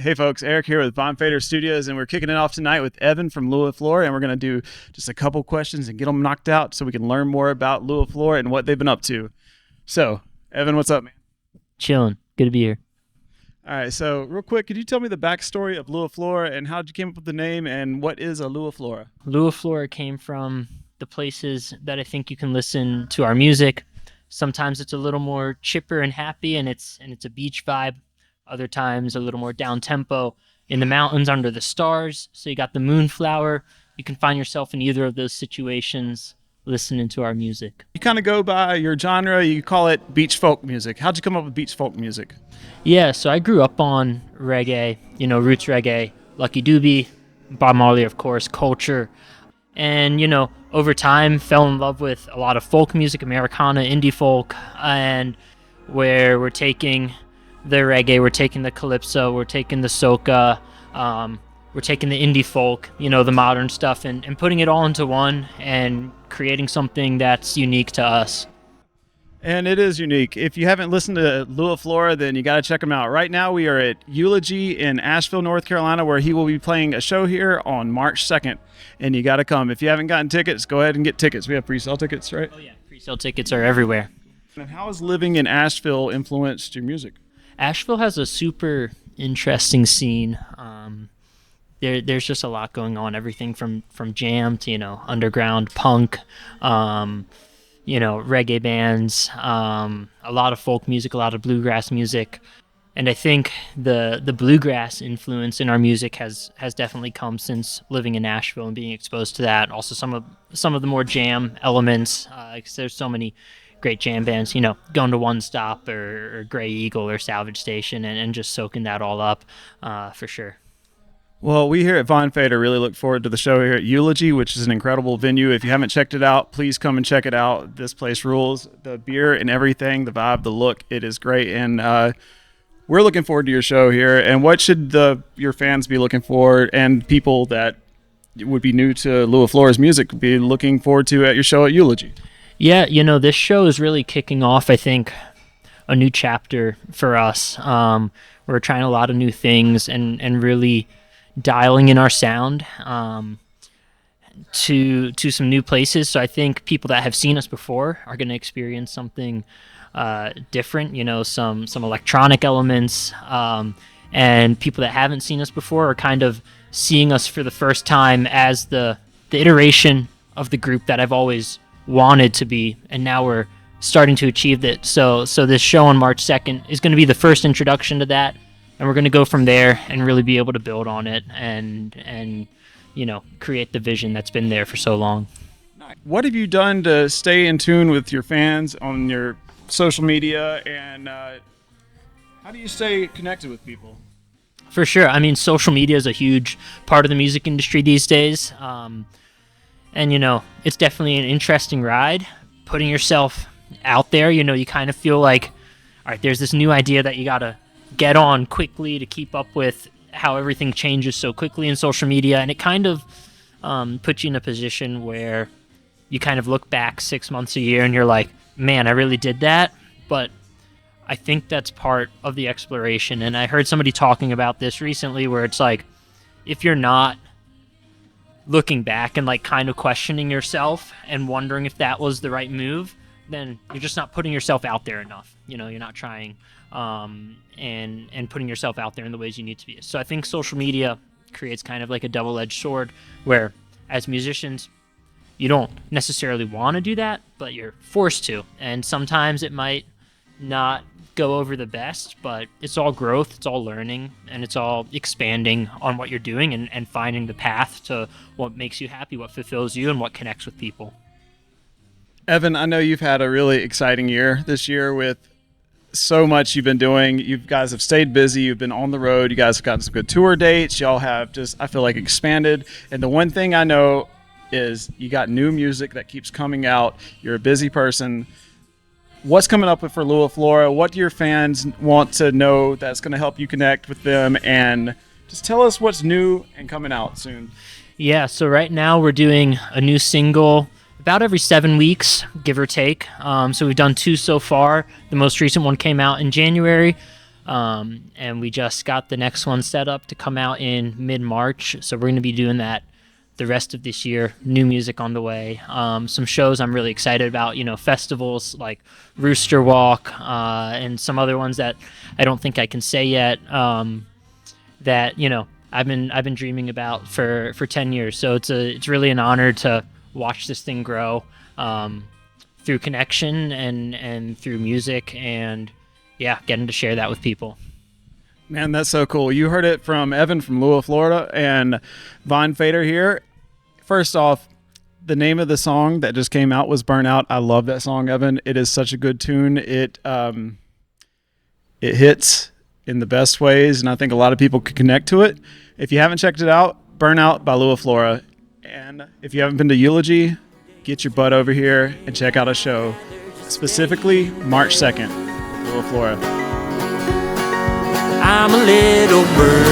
Hey folks, Eric here with Von Fader Studios, and we're kicking it off tonight with Evan from Lua Flora, and we're going to do just a couple questions and get them knocked out so we can learn more about Lua Flora and what they've been up to. So, Evan, what's up, man? Chilling. Good to be here. All right, so real quick, could you tell me the backstory of Lua Flora and how did you came up with the name, and what is a Lua Flora? Lua Flora came from the places that I think you can listen to our music. Sometimes it's a little more chipper and happy, and it's a beach vibe. Other times a little more down tempo in the mountains under the stars. So you got the moonflower. You can find yourself in either of those situations listening to our music. You kind of go by your genre, you call it beach folk music. How'd you come up with beach folk music? Yeah, so I grew up on reggae, roots reggae, Lucky Dube, Bob Marley, of course, Culture. And, over time fell in love with a lot of folk music, Americana, indie folk, and where we're taking the reggae, we're taking the calypso, we're taking the soca, we're taking the indie folk, the modern stuff, and putting it all into one and creating something that's unique to us. And it is unique. If you haven't listened to Lua Flora, then you got to check him out. Right now, we are at Eulogy in Asheville, North Carolina, where he will be playing a show here on March 2nd. And you got to come. If you haven't gotten tickets, go ahead and get tickets. We have pre-sale tickets, right? Oh, yeah. Pre-sale tickets are everywhere. And how has living in Asheville influenced your music? Asheville has a super interesting scene. There's just a lot going on. Everything from jam to underground punk, reggae bands, a lot of folk music, a lot of bluegrass music, and I think the bluegrass influence in our music has definitely come since living in Asheville and being exposed to that. Also, some of the more jam elements, because there's so many great jam bands, going to One Stop or Grey Eagle or Salvage Station and just soaking that all up, for sure. Well, we here at Von Fader really look forward to the show here at Eulogy, which is an incredible venue. If you haven't checked it out, please come and check it out. This place rules. The beer and everything, the vibe, the look, it is great. And we're looking forward to your show here. And what should your fans be looking for, and people that would be new to Lua Flora's music be looking forward to at your show at Eulogy? Yeah, this show is really kicking off, I think, a new chapter for us. We're trying a lot of new things and really dialing in our sound to some new places. So I think people that have seen us before are going to experience something different, some electronic elements, and people that haven't seen us before are kind of seeing us for the first time as the iteration of the group that I've always wanted to be, and now we're starting to achieve that. So this show on March 2nd is going to be the first introduction to that, and we're going to go from there and really be able to build on it and create the vision that's been there for so long. What have you done to stay in tune with your fans on your social media, and how do you stay connected with people? For sure. I mean, social media is a huge part of the music industry these days. And, it's definitely an interesting ride, putting yourself out there. You kind of feel like, all right, there's this new idea that you got to get on quickly to keep up with how everything changes so quickly in social media. And it kind of puts you in a position where you kind of look back 6 months, a year, and you're like, man, I really did that. But I think that's part of the exploration. And I heard somebody talking about this recently where it's like, if you're not looking back and like kind of questioning yourself and wondering if that was the right move, then you're just not putting yourself out there enough. You're not trying and putting yourself out there in the ways you need to be. So I think social media creates kind of like a double-edged sword where as musicians, you don't necessarily want to do that, but you're forced to. And sometimes it might not go over the best, but it's all growth, it's all learning, and it's all expanding on what you're doing and finding the path to what makes you happy, what fulfills you, and what connects with people. Evan, I know you've had a really exciting year this year with so much you've been doing. You guys have stayed busy. You've been on the road. You guys have gotten some good tour dates. Y'all have just, I feel like, expanded. And the one thing I know is you got new music that keeps coming out. You're a busy person. What's coming up for Lua Flora? What do your fans want to know that's going to help you connect with them? And just tell us what's new and coming out soon. Yeah, so right now we're doing a new single about every 7 weeks, give or take. So we've done 2 so far. The most recent one came out in January. And we just got the next one set up to come out in mid-March. So we're going to be doing that the rest of this year. New music on the way. Some shows I'm really excited about, festivals like Rooster Walk, and some other ones that I don't think I can say yet, that, I've been dreaming about for 10 years. So it's really an honor to watch this thing grow, through connection and through music, and getting to share that with people. Man, that's so cool. You heard it from Evan from Lua Florida and Vine Fader here. First off, the name of the song that just came out was Burnout. I love that song, Evan. It is such a good tune. It hits in the best ways, and I think a lot of people can connect to it. If you haven't checked it out, Burnout by Lua Flora. And if you haven't been to Eulogy, get your butt over here and check out a show, specifically March 2nd, Lua Flora. I'm a little bird